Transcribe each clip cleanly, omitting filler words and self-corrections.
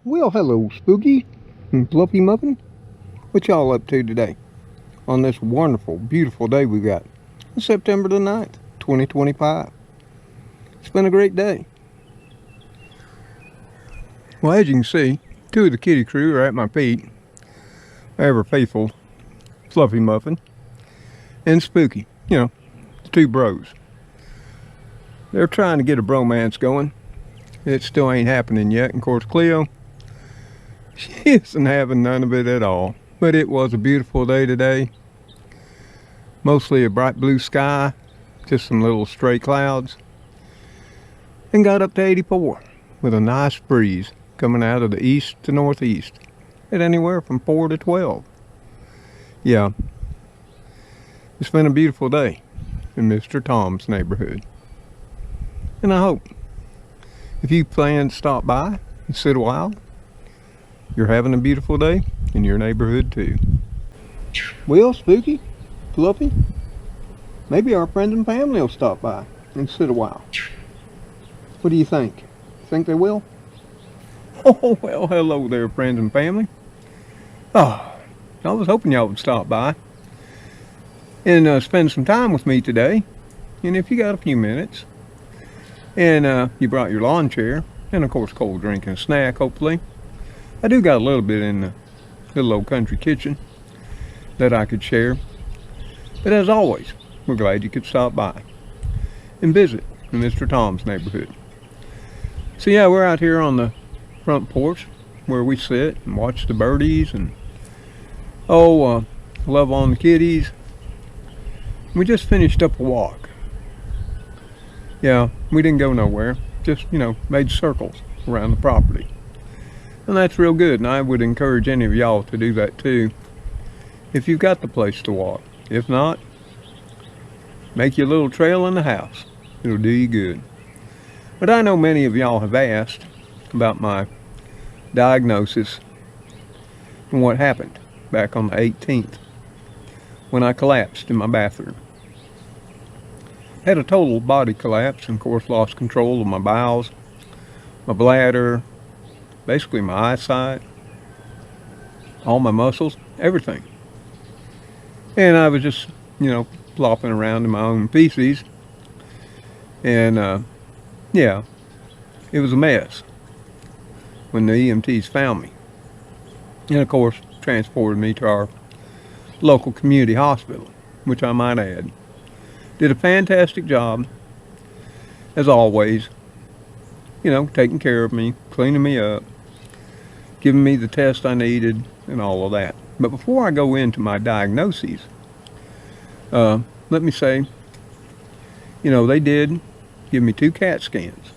Well, hello, Spooky and Fluffy Muffin. What y'all up to today on this wonderful, beautiful day we got? It's September the 9th, 2025. It's been a great day. Well, as you can see, two of the kitty crew are at my feet. Ever faithful Fluffy Muffin and Spooky. You know, the two bros. They're trying to get a bromance going. It still ain't happening yet. And of course, Cleo, she isn't having none of it at all. But it was a beautiful day today. Mostly a bright blue sky, just some little stray clouds. And got up to 84 with a nice breeze coming out of the east to northeast at anywhere from 4 to 12. Yeah, it's been a beautiful day in Mr. Tom's neighborhood. And I hope if you plan to stop by and sit a while, you're having a beautiful day in your neighborhood too. Well, Spooky, Fluffy, maybe our friends and family will stop by and sit a while. What do you think? Think they will? Oh, well, hello there, friends and family. Oh, I was hoping y'all would stop by and spend some time with me today. And if you got a few minutes, and you brought your lawn chair, and of course cold drink and snack, hopefully. I do got a little bit in the little old country kitchen that I could share. But as always, we're glad you could stop by and visit in Mr. Tom's neighborhood. So yeah, we're out here on the front porch where we sit and watch the birdies and love on the kitties. We just finished up a walk. Yeah, we didn't go nowhere, just, made circles around the property. And that's real good, and I would encourage any of y'all to do that too, if you've got the place to walk. If not, make you a little trail in the house. It'll do you good. But I know many of y'all have asked about my diagnosis and what happened back on the 18th when I collapsed in my bathroom. Had a total body collapse and of course lost control of my bowels, my bladder, basically my eyesight, all my muscles, everything. And I was just, flopping around in my own feces. And yeah, it was a mess when the EMTs found me. And of course transported me to our local community hospital, which I might add did a fantastic job, as always, taking care of me, cleaning me up, giving me the test I needed, and all of that. But before I go into my diagnoses, let me say, they did give me 2 CAT scans.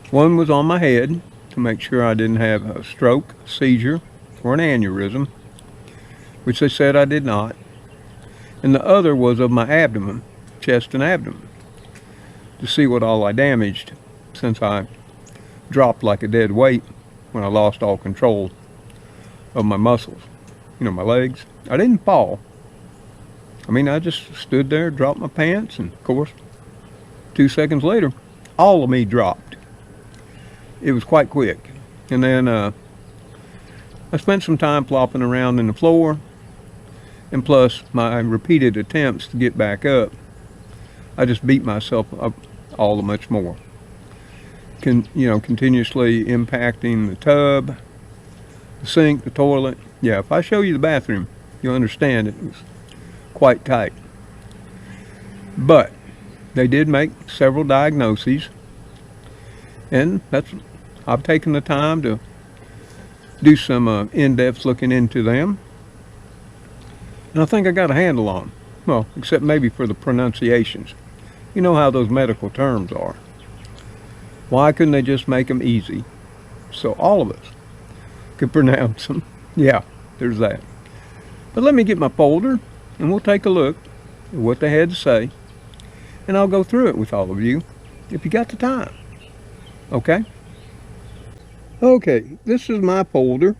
One was on my head to make sure I didn't have a stroke, seizure, or an aneurysm, which they said I did not. And the other was of my abdomen, chest and abdomen, to see what all I damaged since I dropped like a dead weight when I lost all control of my muscles, my legs. I didn't fall. I just stood there, dropped my pants, and of course 2 seconds later all of me dropped. It was quite quick. And then I spent some time flopping around in the floor, and plus my repeated attempts to get back up, I just beat myself up all the much more. Continuously impacting the tub, the sink, the toilet. Yeah, if I show you the bathroom, you'll understand it was quite tight. But they did make several diagnoses, and I've taken the time to do some in-depth looking into them. And I think I got a handle on them. Well, except maybe for the pronunciations. You know how those medical terms are. Why couldn't they just make them easy so all of us could pronounce them? Yeah, there's that. But let me get my folder and we'll take a look at what they had to say. And I'll go through it with all of you if you got the time. Okay? Okay, this is my folder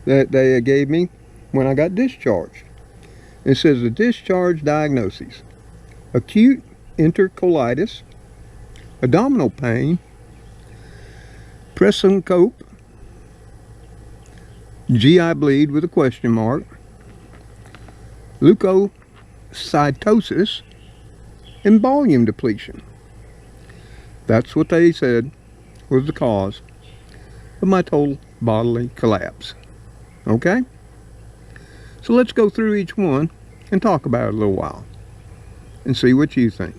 that they gave me when I got discharged. It says the discharge diagnoses: acute enterocolitis, abdominal pain, presyncope, GI bleed with a question mark, leukocytosis, and volume depletion. That's what they said was the cause of my total bodily collapse. Okay? So let's go through each one and talk about it a little while and see what you think.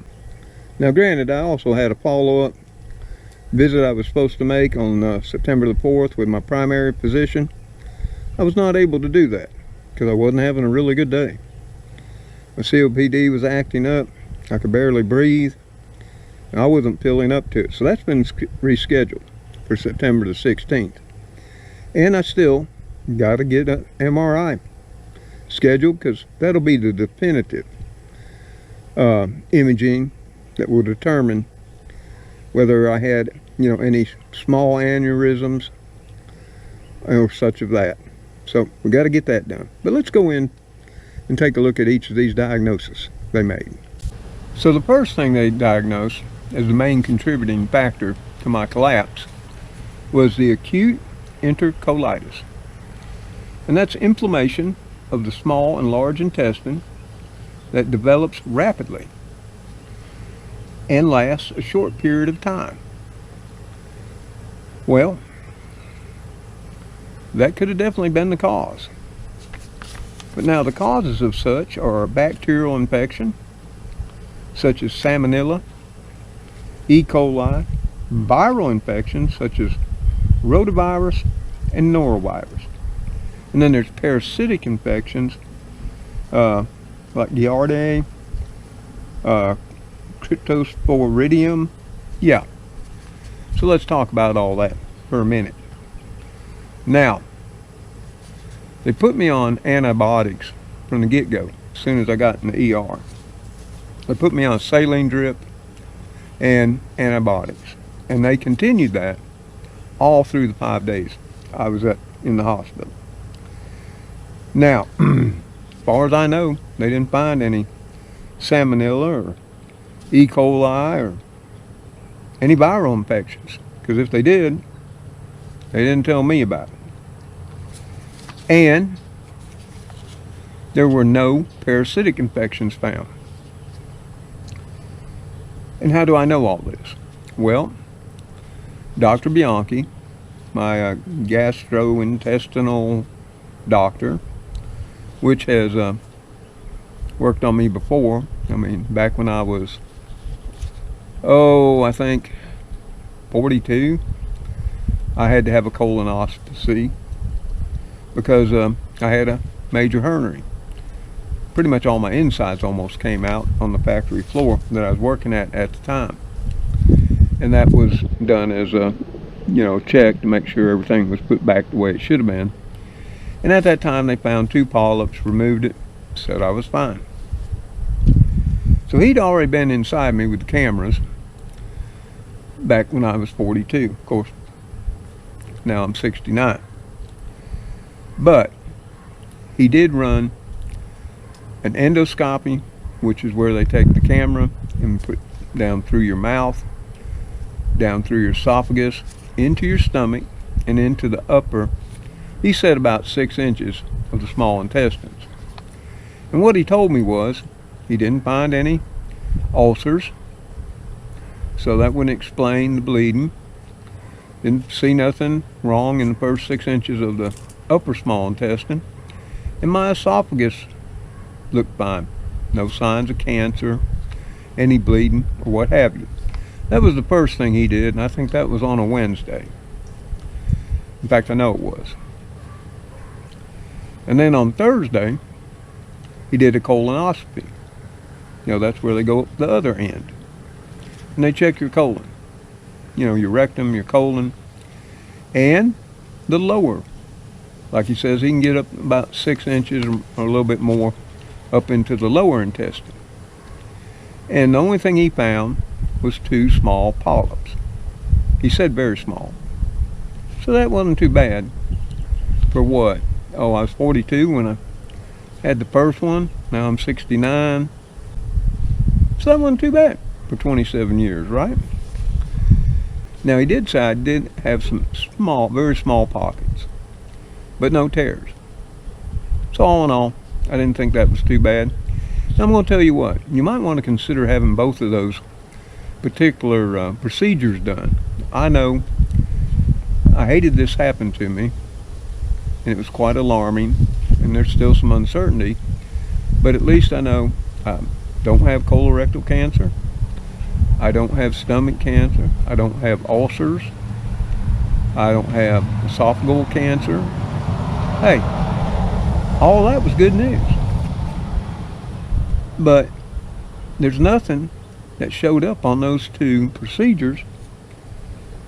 Now granted, I also had a follow-up visit I was supposed to make on September the 4th with my primary physician. I was not able to do that because I wasn't having a really good day. My COPD was acting up. I could barely breathe. I wasn't feeling up to it. So that's been rescheduled for September the 16th. And I still got to get an MRI scheduled because that'll be the definitive imaging that will determine whether I had, any small aneurysms or such of that. So we got to get that done. But let's go in and take a look at each of these diagnoses they made. So the first thing they diagnosed as the main contributing factor to my collapse was the acute enterocolitis. And that's inflammation of the small and large intestine that develops rapidly and lasts a short period of time. Well, that could have definitely been the cause. But now the causes of such are bacterial infection, such as Salmonella, E. coli, viral infections such as rotavirus and norovirus. And then there's parasitic infections like Giardia, Cryptosporidium. Yeah. So let's talk about all that for a minute. Now, they put me on antibiotics from the get-go as soon as I got in the ER. They put me on a saline drip and antibiotics. And they continued that all through the 5 days I was in the hospital. Now, as far as I know, they didn't find any Salmonella or E. coli or any viral infections. Because if they did, they didn't tell me about it. And there were no parasitic infections found. And how do I know all this? Well, Dr. Bianchi, my gastrointestinal doctor, which has worked on me before. I mean, back when I was, I think 42, I had to have a colonoscopy because I had a major hernia. Pretty much all my insides almost came out on the factory floor that I was working at the time. And that was done as a, check to make sure everything was put back the way it should have been. And at that time they found 2 polyps, removed it, said I was fine. So he'd already been inside me with the cameras back when I was 42. Of course, now I'm 69. But he did run an endoscopy, which is where they take the camera and put down through your mouth, down through your esophagus, into your stomach, and into the upper, he said about 6 inches of the small intestines. And what he told me was he didn't find any ulcers, so that wouldn't explain the bleeding. Didn't see nothing wrong in the first 6 inches of the upper small intestine, and my esophagus looked fine. No signs of cancer, any bleeding, or what have you. That was the first thing he did, and I think that was on a Wednesday. In fact, I know it was. And then on Thursday, he did a colonoscopy. That's where they go up the other end. And they check your colon. Your rectum, your colon, and the lower. Like he says, he can get up about 6 inches or a little bit more up into the lower intestine. And the only thing he found was 2 small polyps. He said very small. So that wasn't too bad. For what? I was 42 when I had the first one. Now I'm 69. So that wasn't too bad for 27 years, right? Now he did say I did have some small, very small pockets. but no tears. So all in all, I didn't think that was too bad. And I'm going to tell you what, you might want to consider having both of those particular procedures done. I know I hated this happen to me, and it was quite alarming, and there's still some uncertainty, but at least I know I don't have colorectal cancer, I don't have stomach cancer, I don't have ulcers, I don't have esophageal cancer. Hey, all that was good news. But there's nothing that showed up on those two procedures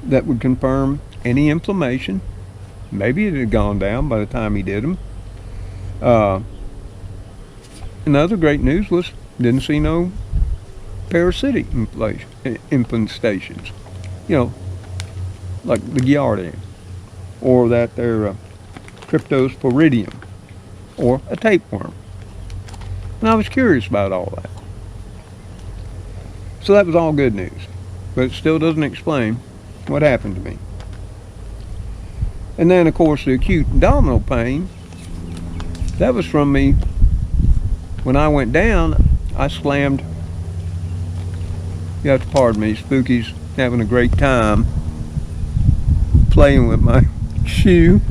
that would confirm any inflammation. Maybe it had gone down by the time he did them. And the other great news was didn't see no parasitic infestations. You know, like the Giardia, or that there Cryptosporidium, or a tapeworm. And I was curious about all that. So that was all good news, but it still doesn't explain what happened to me. And then, of course, the acute abdominal pain, that was from me when I went down. I slammed, you have to pardon me, Spooky's having a great time playing with my shoe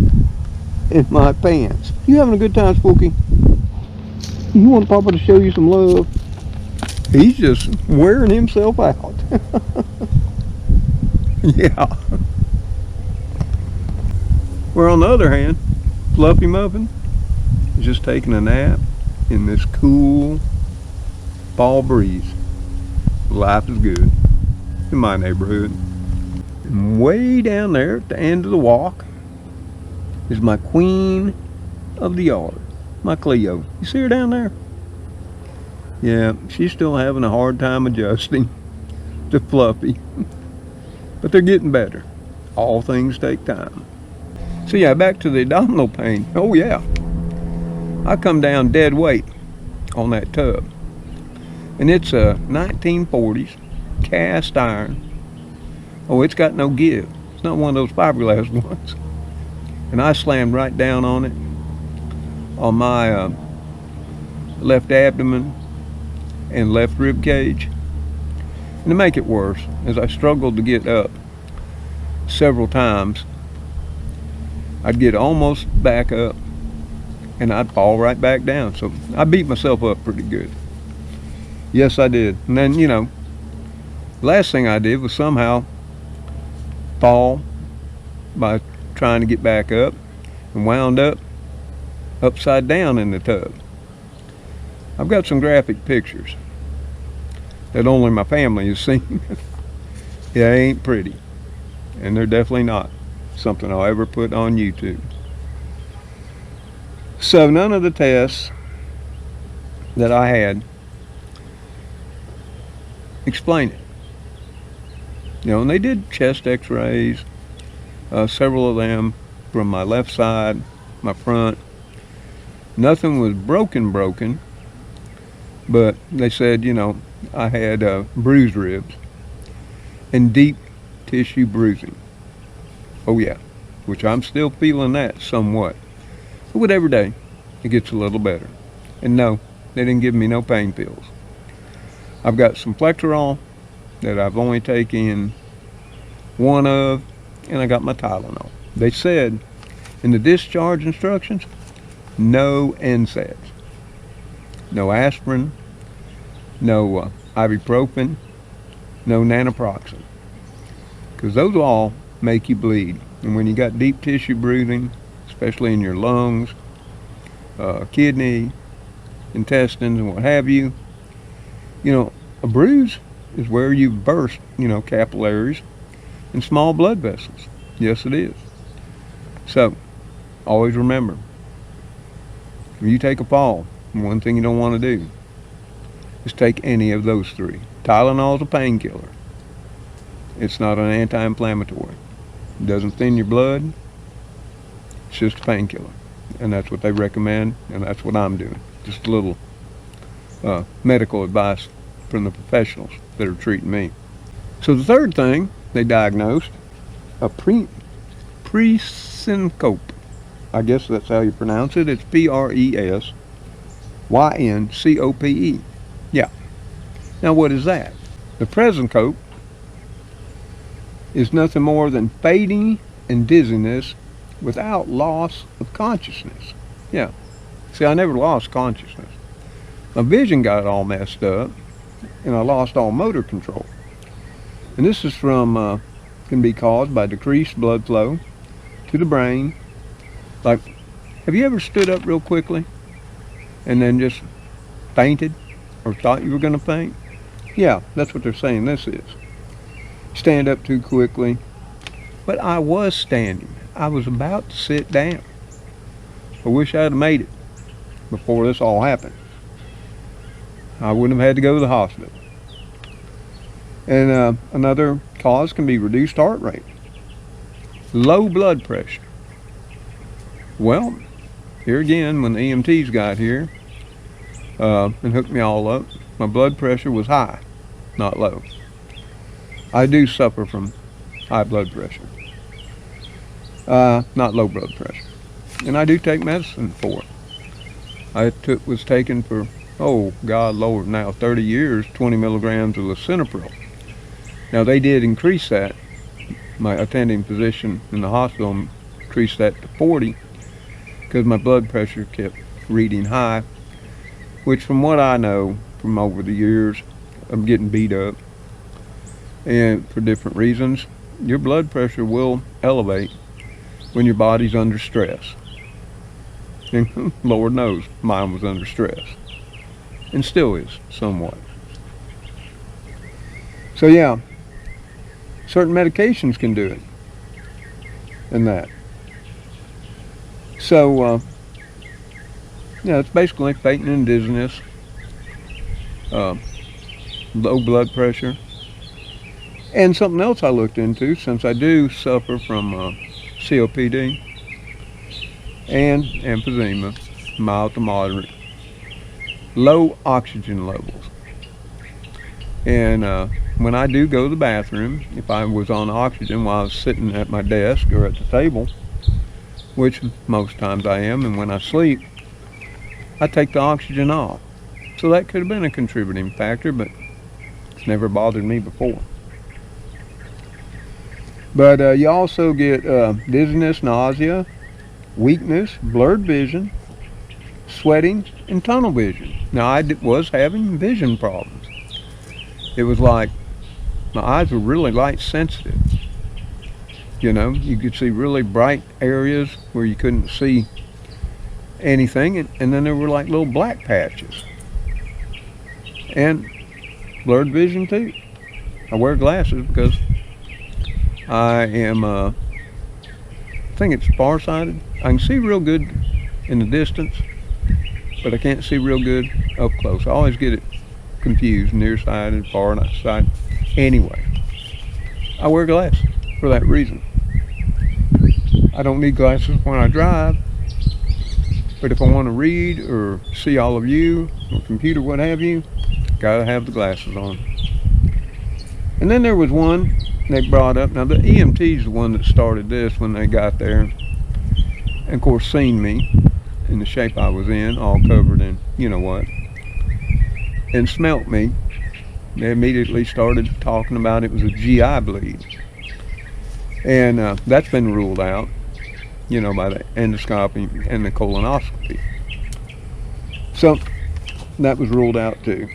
in my pants. You having a good time, Spooky? You want Papa to show you some love? He's just wearing himself out. Yeah. Where on the other hand, Fluffy Muffin is just taking a nap in this cool fall breeze. Life is good in my neighborhood. And way down there at the end of the walk is my queen of the yard, my Cleo. You see her down there? Yeah, she's still having a hard time adjusting to Fluffy. But they're getting better. All things take time. So yeah, back to the abdominal pain. Oh yeah. I come down dead weight on that tub. And it's a 1940s cast iron. Oh, it's got no give. It's not one of those fiberglass ones. And I slammed right down on it, on my left abdomen and left rib cage. And to make it worse, as I struggled to get up several times, I'd get almost back up and I'd fall right back down. So I beat myself up pretty good. Yes, I did. And then, you know, last thing I did was somehow fall by trying to get back up and wound up upside down in the tub. I've got some graphic pictures that only my family has seen. Yeah, they ain't pretty. And they're definitely not something I'll ever put on YouTube. So none of the tests that I had explain it. You know, and they did chest x-rays, several of them from my left side, my front. Nothing was broken, but they said, you know, I had bruised ribs and deep tissue bruising. Oh yeah, which I'm still feeling that somewhat. But with every day, it gets a little better. And no, they didn't give me no pain pills. I've got some Flexerol that I've only taken one of, and I got my Tylenol. They said in the discharge instructions, no NSAIDs, no aspirin, no ibuprofen, no naproxen, because those all make you bleed. And when you got deep tissue bruising, especially in your lungs, kidney, intestines, and what have you, you know, a bruise is where you burst, you know, capillaries and small blood vessels. Yes, it is. So, always remember, when you take a fall, one thing you don't want to do is take any of those three. Tylenol is a painkiller. It's not an anti-inflammatory. It doesn't thin your blood. It's just a painkiller. And that's what they recommend, and that's what I'm doing. Just a little medical advice from the professionals that are treating me. So the third thing they diagnosed, a presyncope. I guess that's how you pronounce it. It's Presyncope. Yeah. Now what is that? The presyncope is nothing more than fading and dizziness without loss of consciousness. Yeah. See, I never lost consciousness. My vision got all messed up, and I lost all motor control. And this is can be caused by decreased blood flow to the brain. Like, have you ever stood up real quickly and then just fainted or thought you were going to faint? Yeah, that's what they're saying this is. Stand up too quickly. But I was standing. I was about to sit down. I wish I'd have made it before this all happened. I wouldn't have had to go to the hospital. And another cause can be reduced heart rate, low blood pressure. Well, here again, when the EMTs got here and hooked me all up, my blood pressure was high, not low. I do suffer from high blood pressure, not low blood pressure. And I do take medicine for it. I was taken for, oh God Lord, now 30 years, 20 milligrams of lisinopril. Now they did increase that. My attending physician in the hospital increased that to 40 because my blood pressure kept reading high, which from what I know from over the years, I'm getting beat up. And for different reasons, your blood pressure will elevate when your body's under stress. And Lord knows, mine was under stress. And still is, somewhat. So yeah, certain medications can do it. And that. So, yeah, it's basically fainting and dizziness, low blood pressure. And something else I looked into, since I do suffer from COPD and emphysema, mild to moderate, low oxygen levels. And when I do go to the bathroom, if I was on oxygen while I was sitting at my desk or at the table, which most times I am, and when I sleep, I take the oxygen off. So that could have been a contributing factor, but it's never bothered me before. But you also get dizziness, nausea, weakness, blurred vision, sweating, and tunnel vision. Now I was having vision problems. It was like my eyes were really light sensitive. You know, you could see really bright areas where you couldn't see anything, and then there were like little black patches. And blurred vision too. I wear glasses because I am, I think it's farsighted. I can see real good in the distance, but I can't see real good up close. I always get it confused, nearsighted, farsighted. Anyway, I wear glasses for that reason. I don't need glasses when I drive, but if I want to read or see all of you, or computer, what have you, gotta have the glasses on. And then there was one they brought up. Now the EMT's the one that started this when they got there, and of course seen me in the shape I was in, all covered in you know what, and smelt me. They immediately started talking about it was a GI bleed, and that's been ruled out, you know, by the endoscopy and the colonoscopy. So that was ruled out too,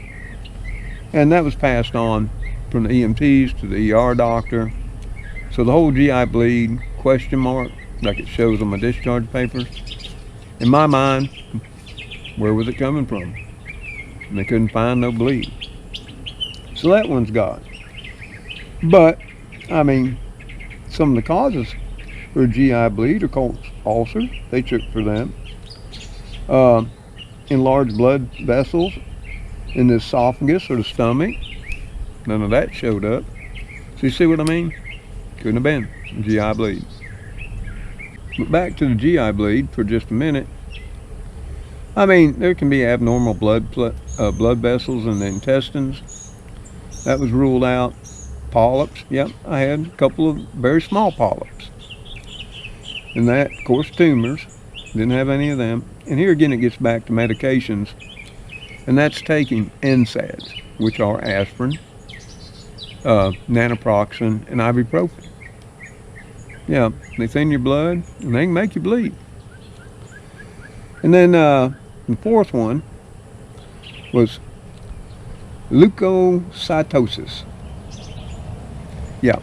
and that was passed on from the EMTs to the ER doctor. So the whole GI bleed question mark, like it shows on my discharge papers, in my mind, where was it coming from? And they couldn't find no bleed. So that one's gone. But I mean, some of the causes for GI bleed are called ulcers. They check for them. Enlarged blood vessels in the esophagus or the stomach. None of that showed up. So you see what I mean? Couldn't have been GI bleed. But back to the GI bleed for just a minute. I mean, there can be abnormal blood vessels in the intestines. That was ruled out. Polyps. Yep, I had a couple of very small polyps. And that, of course, tumors. Didn't have any of them. And here again it gets back to medications, and that's taking NSAIDs, which are aspirin, naproxen, and ibuprofen. Yeah, they thin your blood, and they can make you bleed. And then the fourth one was leukocytosis. Yeah,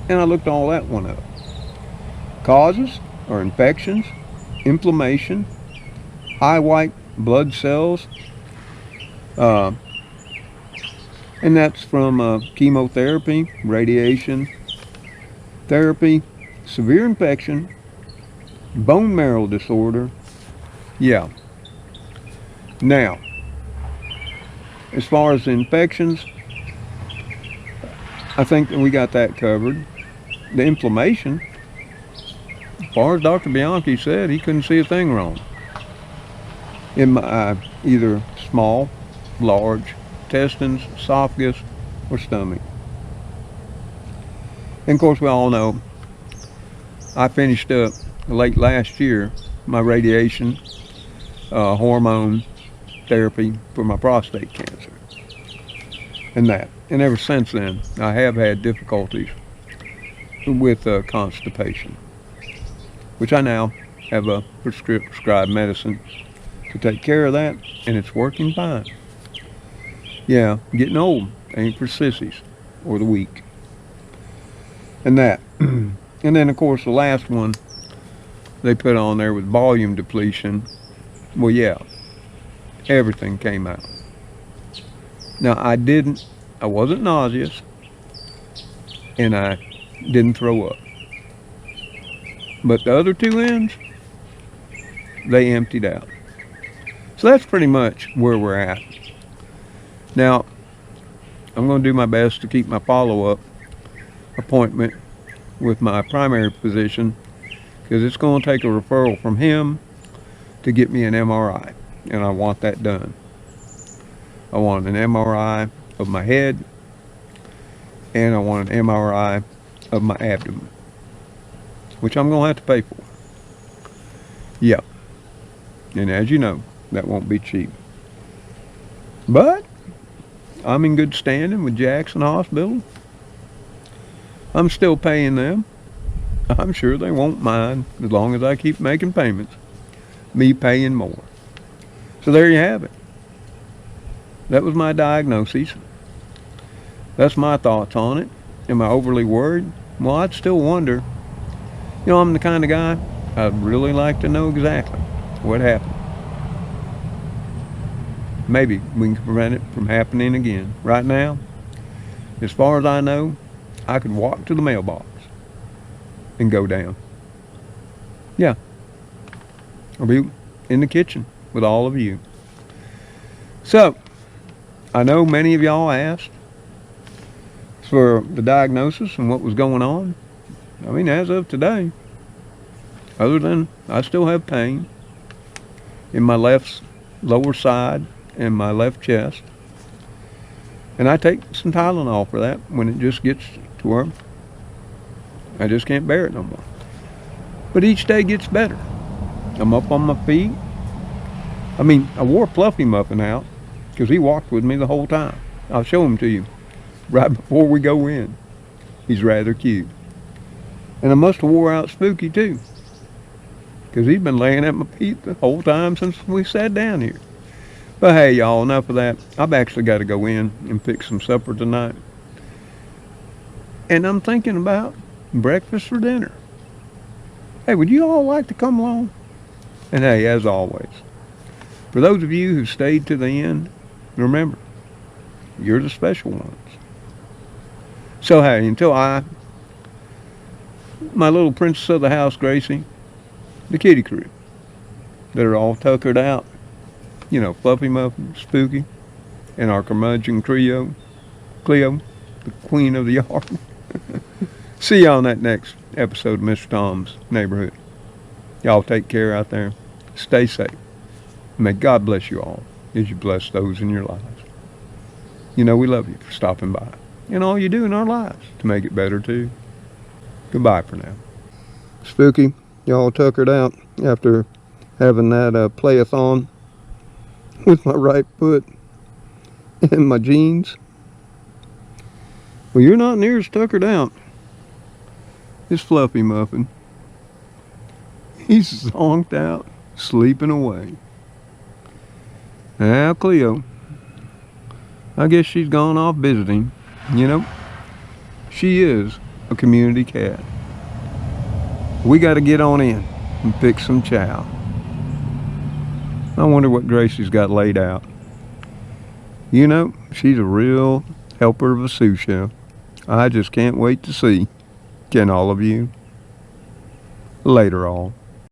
and I looked all that one up. Causes are infections, inflammation, high white blood cells, and that's from chemotherapy, radiation therapy, severe infection, bone marrow disorder. Yeah. Now, as far as the infections, I think that we got that covered. The inflammation, as far as Dr. Bianchi said, he couldn't see a thing wrong in my either small, large, intestines, esophagus, or stomach. And of course, we all know I finished up late last year my radiation hormone therapy for my prostate cancer. And ever since then, I have had difficulties with constipation, which I now have a prescribed medicine to take care of that, and it's working fine. Yeah, getting old ain't for sissies or the weak. And and then of course the last one they put on there with volume depletion. Well, yeah, everything came out. Now I wasn't nauseous, and I didn't throw up. But the other two ends, they emptied out. So that's pretty much where we're at. Now, I'm going to do my best to keep my follow-up appointment with my primary physician, because it's going to take a referral from him to get me an MRI, and I want that done. I want an MRI of my head, and I want an MRI of my abdomen, which I'm going to have to pay for. Yeah, and as you know, that won't be cheap. But I'm in good standing with Jackson Hospital. I'm still paying them. I'm sure they won't mind as long as I keep making payments. Me paying more. So there you have it. That was my diagnoses. That's my thoughts on it. Am I overly worried? Well, I'd still wonder. You know, I'm the kind of guy, I'd really like to know exactly what happened. Maybe we can prevent it from happening again. Right now, as far as I know, I could walk to the mailbox and go down. Yeah. I'll be in the kitchen with all of you. So, I know many of y'all asked for the diagnosis and what was going on. I mean, as of today, other than I still have pain in my left lower side and my left chest. And I take some Tylenol for that when it just gets to where I just can't bear it no more. But each day gets better. I'm up on my feet. I mean, I wore Fluffy Muffin out because he walked with me the whole time. I'll show him to you right before we go in. He's rather cute. And I must have wore out Spooky too, because he's been laying at my feet the whole time since we sat down here. But hey, y'all, enough of that. I've actually got to go in and fix some supper tonight. And I'm thinking about breakfast for dinner. Hey, would you all like to come along? And hey, as always, for those of you who stayed to the end, remember, you're the special ones. So hey, until my little princess of the house, Gracie, the kitty crew, that are all tuckered out, you know, Fluffy Muffin, Spooky, and our curmudgeon Cleo, the queen of the yard. See y'all on that next episode of Mr. Tom's Neighborhood. Y'all take care out there. Stay safe. May God bless you all as you bless those in your lives. You know we love you for stopping by and all you do in our lives to make it better too. Goodbye for now. Spooky, y'all tuckered out after having that play-a-thon with my right foot and my jeans. Well, you're not near as tuckered out as Fluffy Muffin. He's zonked out, sleeping away. Now, Cleo, I guess she's gone off visiting. You know, she is a community cat. We got to get on in and fix some chow. I wonder what Gracie's got laid out. You know, she's a real helper of a sous chef. I just can't wait to see. Can all of you? Later all.